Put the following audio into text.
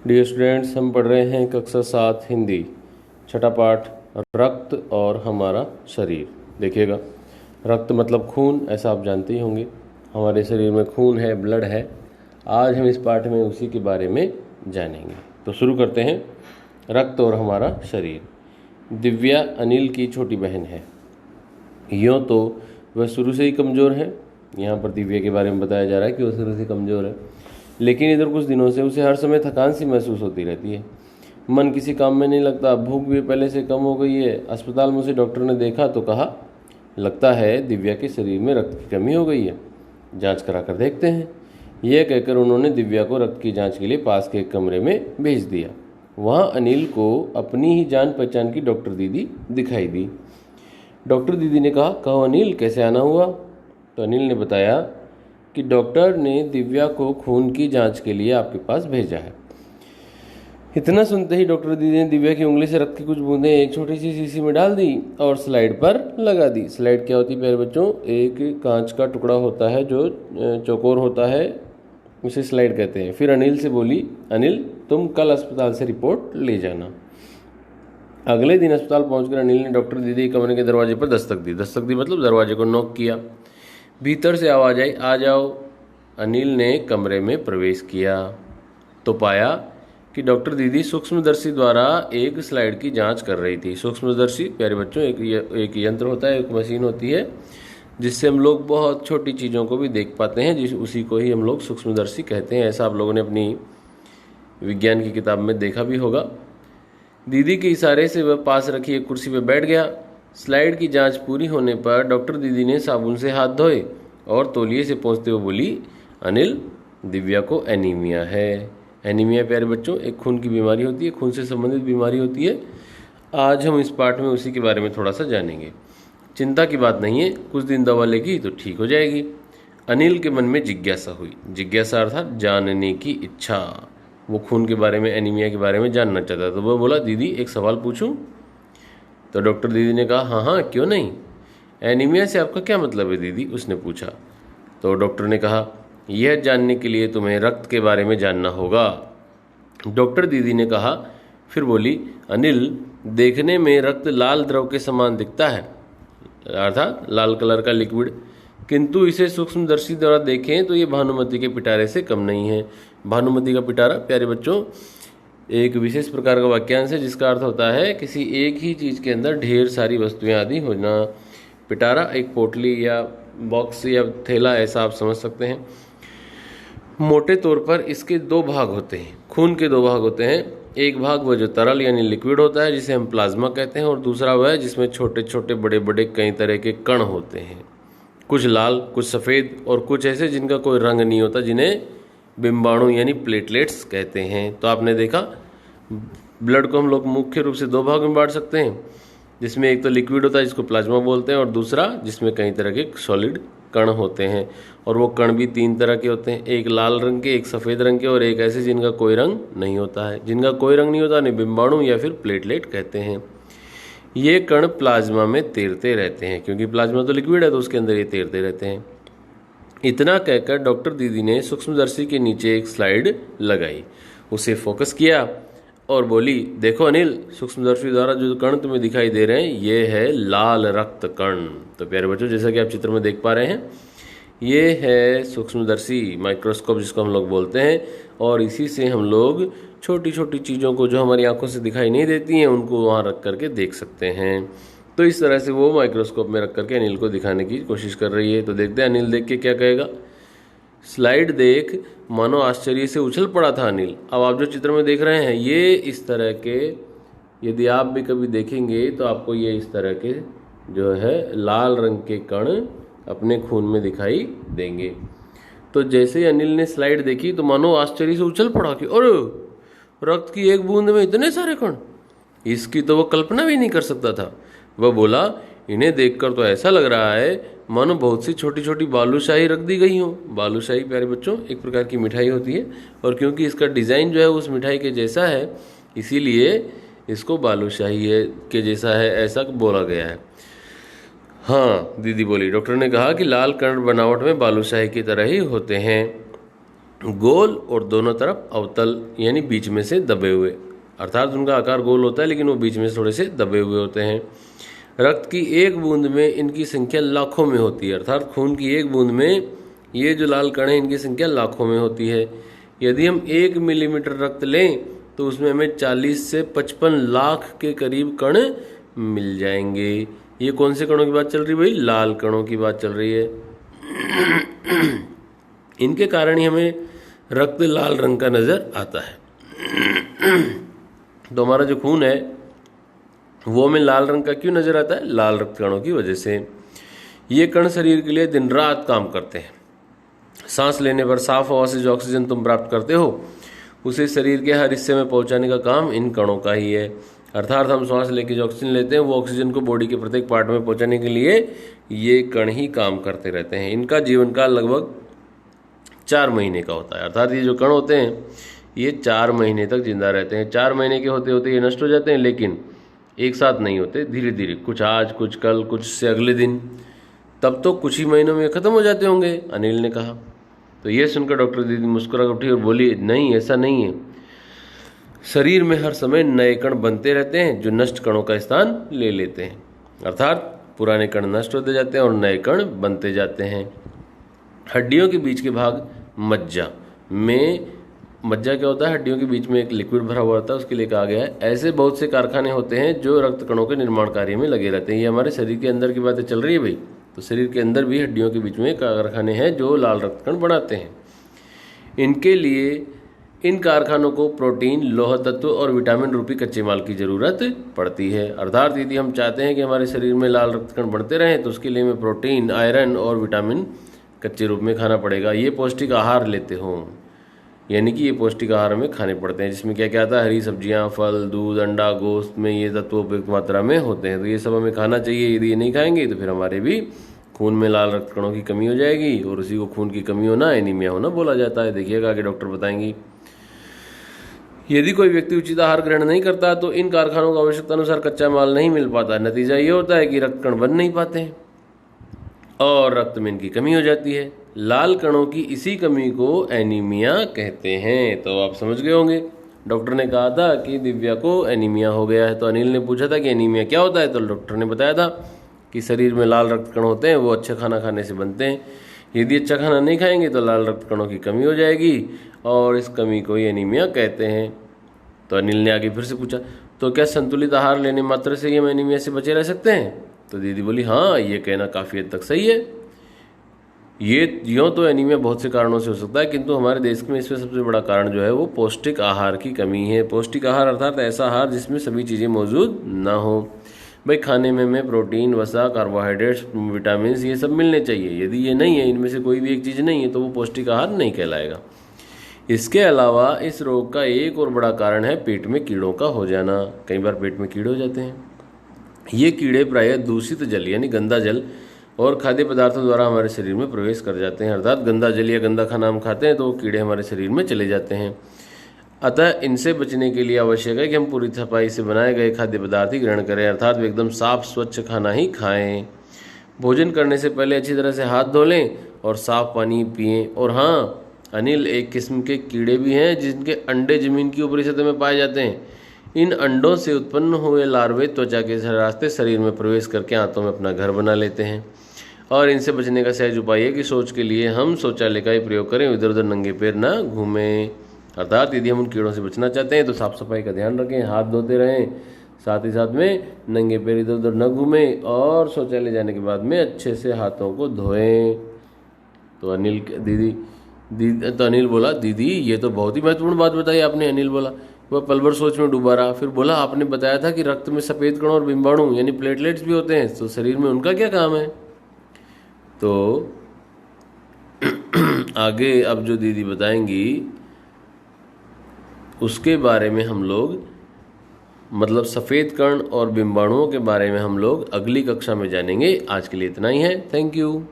Dear students, हम पढ़ रहे हैं कक्षा 7 हिंदी, छठा पाठ रक्त और हमारा शरीर। देखिएगा, रक्त मतलब खून, ऐसा आप जानते ही होंगे। हमारे शरीर में खून है, ब्लड है। आज हम इस पाठ में उसी के बारे में जानेंगे। तो शुरू करते हैं। रक्त और हमारा शरीर। दिव्या अनिल की छोटी बहन है। यूँ तो वह शुरू से ही कमज़ोर है। यहाँ पर दिव्या के बारे में बताया जा रहा है कि वह शुरू से कमज़ोर है, लेकिन इधर कुछ दिनों से उसे हर समय थकान सी महसूस होती रहती है। मन किसी काम में नहीं लगता, भूख भी पहले से कम हो गई है। अस्पताल में उसे डॉक्टर ने देखा तो कहा, लगता है दिव्या के शरीर में रक्त की कमी हो गई है, जांच करा कर देखते हैं। यह कहकर उन्होंने दिव्या को रक्त की जांच के लिए पास के एक कमरे में भेज दिया। वहाँ अनिल को अपनी ही जान पहचान की डॉक्टर दीदी दिखाई दी। डॉक्टर दीदी ने कहा, कहो अनिल, कैसे आना हुआ? तो अनिल ने बताया कि डॉक्टर ने दिव्या को खून की जांच के लिए आपके पास भेजा है। इतना सुनते ही डॉक्टर दीदी ने दिव्या की उंगली से रक्त की कुछ बूंदें एक छोटी सी शीशी में डाल दी और स्लाइड पर लगा दी। स्लाइड क्या होती है प्यारे बच्चों? एक कांच का टुकड़ा होता है जो चौकोर होता है, उसे स्लाइड कहते हैं। फिर अनिल से बोली, अनिल तुम कल अस्पताल से रिपोर्ट ले जाना। अगले दिन अस्पताल पहुंचकर अनिल ने डॉक्टर दीदी के कमरे के दरवाजे पर दस्तक दी मतलब दरवाजे को नॉक किया। भीतर से आवाज आई, आ जाओ। अनिल ने कमरे में प्रवेश किया तो पाया कि डॉक्टर दीदी सूक्ष्मदर्शी द्वारा एक स्लाइड की जांच कर रही थी। सूक्ष्मदर्शी प्यारे बच्चों एक यंत्र होता है, एक मशीन होती है जिससे हम लोग बहुत छोटी चीज़ों को भी देख पाते हैं, उसी को ही हम लोग सूक्ष्मदर्शी कहते हैं। ऐसा आप लोगों ने अपनी विज्ञान की किताब में देखा भी होगा। दीदी के इशारे से वह पास रखी एक कुर्सी पर बैठ गया। स्लाइड की जांच पूरी होने पर डॉक्टर दीदी ने साबुन से हाथ धोए और तौलिए से पोंछते हुए बोली, अनिल दिव्या को एनीमिया है। एनीमिया प्यारे बच्चों एक खून की बीमारी होती है, खून से संबंधित बीमारी होती है। आज हम इस पाठ में उसी के बारे में थोड़ा सा जानेंगे। चिंता की बात नहीं है, कुछ दिन दवा लेगी तो ठीक हो जाएगी। अनिल के मन में जिज्ञासा हुई। जिज्ञासा अर्थात जानने की इच्छा। वो खून के बारे में, एनीमिया के बारे में जानना चाहता। तो वह बोला, दीदी एक सवाल पूछूं? तो डॉक्टर दीदी ने कहा, हाँ हाँ क्यों नहीं। एनीमिया से आपका क्या मतलब है दीदी? उसने पूछा। तो डॉक्टर ने कहा, यह जानने के लिए तुम्हें रक्त के बारे में जानना होगा। डॉक्टर दीदी ने कहा, फिर बोली, अनिल देखने में रक्त लाल द्रव के समान दिखता है, अर्थात लाल कलर का लिक्विड, किंतु इसे सूक्ष्मदर्शी द्वारा देखें तो ये भानुमति के पिटारे से कम नहीं है। भानुमति का पिटारा प्यारे बच्चों एक विशेष प्रकार का वाक्यांश है जिसका अर्थ होता है किसी एक ही चीज़ के अंदर ढेर सारी वस्तुएं आदि होना। पिटारा एक पोटली या बॉक्स या थैला, ऐसा आप समझ सकते हैं। मोटे तौर पर इसके दो भाग होते हैं, खून के दो भाग होते हैं। एक भाग वह जो तरल यानी लिक्विड होता है जिसे हम प्लाज्मा कहते हैं, और दूसरा वह जिसमें छोटे छोटे बड़े बड़े कई तरह के कण होते हैं, कुछ लाल, कुछ सफ़ेद और कुछ ऐसे जिनका कोई रंग नहीं होता, जिन्हें बिंबाणु यानी प्लेटलेट्स कहते हैं। तो आपने देखा, ब्लड को हम लोग मुख्य रूप से दो भाग में बांट सकते हैं, जिसमें एक तो लिक्विड होता है जिसको प्लाज्मा बोलते हैं, और दूसरा जिसमें कई तरह के सॉलिड कण होते हैं। और वो कण भी तीन तरह के होते हैं, एक लाल रंग के, एक सफ़ेद रंग के, और एक ऐसे जिनका कोई रंग नहीं होता है। जिनका कोई रंग नहीं होता उन्हें बिंबाणु या फिर प्लेटलेट कहते हैं। ये कण प्लाज्मा में तैरते रहते हैं, क्योंकि प्लाज्मा तो लिक्विड है तो उसके अंदर ये तैरते रहते हैं। इतना कहकर डॉक्टर दीदी ने सूक्ष्मदर्शी के नीचे एक स्लाइड लगाई, उसे फोकस किया और बोली, देखो अनिल, सूक्ष्मदर्शी द्वारा जो कण तुम्हें दिखाई दे रहे हैं ये है लाल रक्त कण। तो प्यारे बच्चों, जैसा कि आप चित्र में देख पा रहे हैं, ये है सूक्ष्मदर्शी, माइक्रोस्कोप जिसको हम लोग बोलते हैं, और इसी से हम लोग छोटी छोटी चीज़ों को जो हमारी आंखों से दिखाई नहीं देती हैं उनको वहाँ रख करके देख सकते हैं। तो इस तरह से वो माइक्रोस्कोप में रख करके अनिल को दिखाने की कोशिश कर रही है। तो देखते हैं अनिल देख के क्या कहेगा। स्लाइड देख मानो आश्चर्य से उछल पड़ा था अनिल। अब आप जो चित्र में देख रहे हैं ये इस तरह के, यदि आप भी कभी देखेंगे तो आपको ये इस तरह के जो है लाल रंग के कण अपने खून में दिखाई देंगे। तो जैसे ही अनिल ने स्लाइड देखी तो मानो आश्चर्य से उछल पड़ा कि अरे रक्त की एक बूंद में इतने सारे कण, इसकी तो वह कल्पना भी नहीं कर सकता था। वह बोला, इन्हें देखकर तो ऐसा लग रहा है मानो बहुत सी छोटी छोटी बालूशाही रख दी गई हो। बालूशाही प्यारे बच्चों एक प्रकार की मिठाई होती है, और क्योंकि इसका डिज़ाइन जो है उस मिठाई के जैसा है इसीलिए इसको बालूशाही के जैसा है, ऐसा बोला गया है। हाँ दीदी बोली, डॉक्टर ने कहा कि लाल कण बनावट में बालूशाही की तरह ही होते हैं। गोल और दोनों तरफ अवतल यानी बीच में से दबे हुए, अर्थात उनका आकार गोल होता है लेकिन वो बीच में से थोड़े से दबे हुए होते हैं। रक्त की एक बूंद में इनकी संख्या लाखों में होती है, अर्थात खून की एक बूंद में ये जो लाल कण है इनकी संख्या लाखों में होती है। यदि हम 1 मिलीमीटर रक्त लें तो उसमें हमें 40 से 55 लाख के करीब कण मिल जाएंगे। ये कौन से कणों की बात चल रही है भाई? लाल कणों की बात चल रही है। इनके कारण ही हमें रक्त लाल रंग का नजर आता है। तो हमारा जो खून है वो हमें लाल रंग का क्यों नजर आता है? लाल रक्त कणों की वजह से। ये कण शरीर के लिए दिन रात काम करते हैं। सांस लेने पर साफ हवा से जो ऑक्सीजन तुम प्राप्त करते हो उसे शरीर के हर हिस्से में पहुंचाने का काम इन कणों का ही है। अर्थात हम श्वास लेके जो ऑक्सीजन लेते हैं वो ऑक्सीजन को बॉडी के प्रत्येक पार्ट में पहुंचाने के लिए ये कण ही काम करते रहते हैं। इनका जीवन काल लगभग 4 महीने का होता है, अर्थात ये जो कण होते हैं ये 4 महीने तक जिंदा रहते हैं। 4 महीने के होते होते ये नष्ट हो जाते हैं, लेकिन एक साथ नहीं होते, धीरे धीरे, कुछ आज कुछ कल कुछ से अगले दिन, तब तो कुछ ही महीनों में खत्म हो जाते होंगे, अनिल ने कहा। तो ये सुनकर डॉक्टर दीदी मुस्कुरा उठी और बोली, नहीं ऐसा नहीं है, शरीर में हर समय नए कण बनते रहते हैं जो नष्ट कणों का स्थान ले लेते हैं, अर्थात पुराने कण नष्ट होते जाते हैं और नए कण बनते जाते हैं। हड्डियों के बीच के भाग मज्जा में, मज्जा क्या होता है? हड्डियों के बीच में एक लिक्विड भरा हुआ होता है, उसके लिए कहा गया है। ऐसे बहुत से कारखाने होते हैं जो रक्त कणों के निर्माण कार्य में लगे रहते हैं। ये हमारे शरीर के अंदर की बातें चल रही है भाई। तो शरीर के अंदर भी हड्डियों के बीच में कारखाने हैं जो लाल रक्त कण बनाते हैं। इनके लिए इन कारखानों को प्रोटीन, लौह तत्व और विटामिन रूपी कच्चे माल की जरूरत पड़ती है। अर्थात यदि हम चाहते हैं कि हमारे शरीर में लाल रक्त कण बढ़ते रहें तो उसके लिए हमें प्रोटीन, आयरन और विटामिन कच्चे रूप में खाना पड़ेगा। ये पौष्टिक आहार लेते हो, यानी कि ये पौष्टिक आहार हमें खाने पड़ते हैं, जिसमें क्या क्या आता है? हरी सब्जियां, फल, दूध, अंडा, गोश्त में ये तत्व उपयुक्त मात्रा में होते हैं। तो ये सब हमें खाना चाहिए। यदि ये नहीं खाएंगे तो फिर हमारे भी खून में लाल रक्त कणों की कमी हो जाएगी, और उसी को खून की कमी होना, एनीमिया होना बोला जाता है। देखिएगा आगे डॉक्टर बताएंगी। यदि कोई व्यक्ति उचित आहार ग्रहण नहीं करता तो इन कारखानों को आवश्यकता अनुसार कच्चा माल नहीं मिल पाता। नतीजा ये होता है कि रक्त कण बन नहीं पाते और रक्त में इनकी कमी हो जाती है। लाल कणों की इसी कमी को एनीमिया कहते हैं। तो आप समझ गए होंगे, डॉक्टर ने कहा था कि दिव्या को एनीमिया हो गया है। तो अनिल ने पूछा था कि एनीमिया क्या होता है, तो डॉक्टर ने बताया था कि शरीर में लाल रक्त कण होते हैं, वो अच्छा खाना खाने से बनते हैं। यदि अच्छा खाना नहीं खाएंगे तो लाल रक्त कणों की कमी हो जाएगी और इस कमी को ही एनीमिया कहते हैं। तो अनिल ने आगे फिर से पूछा, तो क्या संतुलित आहार लेने मात्र से ही हम एनीमिया से बचे रह सकते हैं? तो दीदी बोली, हाँ, ये कहना काफ़ी हद तक सही है। ये यूँ तो एनीमिया बहुत से कारणों से हो सकता है, किंतु हमारे देश में इसमें सबसे बड़ा कारण जो है वो पौष्टिक आहार की कमी है। पौष्टिक आहार अर्थात ऐसा आहार जिसमें सभी चीज़ें मौजूद ना हो। भाई खाने में हमें प्रोटीन, वसा, कार्बोहाइड्रेट्स, विटामिन ये सब मिलने चाहिए। यदि ये नहीं है, इनमें से कोई भी एक चीज़ नहीं है, तो वो पौष्टिक आहार नहीं कहलाएगा। इसके अलावा इस रोग का एक और बड़ा कारण है पेट में कीड़ों का हो जाना। कई बार पेट में कीड़े हो जाते हैं। ये कीड़े प्रायः दूषित जल यानी गंदा जल और खाद्य पदार्थों द्वारा हमारे शरीर में प्रवेश कर जाते हैं। अर्थात गंदा जल या गंदा खाना हम खाते हैं तो वो कीड़े हमारे शरीर में चले जाते हैं। अतः इनसे बचने के लिए आवश्यक है कि हम पूरी सफाई से बनाए गए खाद्य पदार्थ ही ग्रहण करें, अर्थात वे एकदम साफ स्वच्छ खाना ही खाएं। भोजन करने से पहले अच्छी तरह से हाथ धो लें और साफ पानी पिएं। और हाँ अनिल, एक किस्म के कीड़े भी हैं जिनके अंडे जमीन की ऊपरी सतह में पाए जाते हैं। इन अंडों से उत्पन्न हुए लार्वे त्वचा के रास्ते शरीर में प्रवेश करके आंतों में अपना घर बना लेते हैं। और इनसे बचने का सहज उपाय है कि शौच के लिए हम शौचालय का ही प्रयोग करें, इधर उधर नंगे पैर ना घूमें। अर्थात यदि हम उन कीड़ों से बचना चाहते हैं तो साफ सफाई का ध्यान रखें, हाथ धोते रहें, साथ ही साथ में नंगे पैर इधर उधर न घूमें और शौचालय जाने के बाद में अच्छे से हाथों को धोएं। तो अनिल बोला, दीदी ये तो बहुत ही महत्वपूर्ण बात बताई आपने। अनिल बोला, वह पल भर सोच में डूबा रहा। फिर बोला, आपने बताया था कि रक्त में सफ़ेद कण और बिंबाणु यानी प्लेटलेट्स भी होते हैं, तो शरीर में उनका क्या काम है? तो आगे अब जो दीदी बताएंगी उसके बारे में हम लोग, मतलब सफ़ेद कण और बिंबाणुओं के बारे में हम लोग अगली कक्षा में जानेंगे। आज के लिए इतना ही है। Thank you.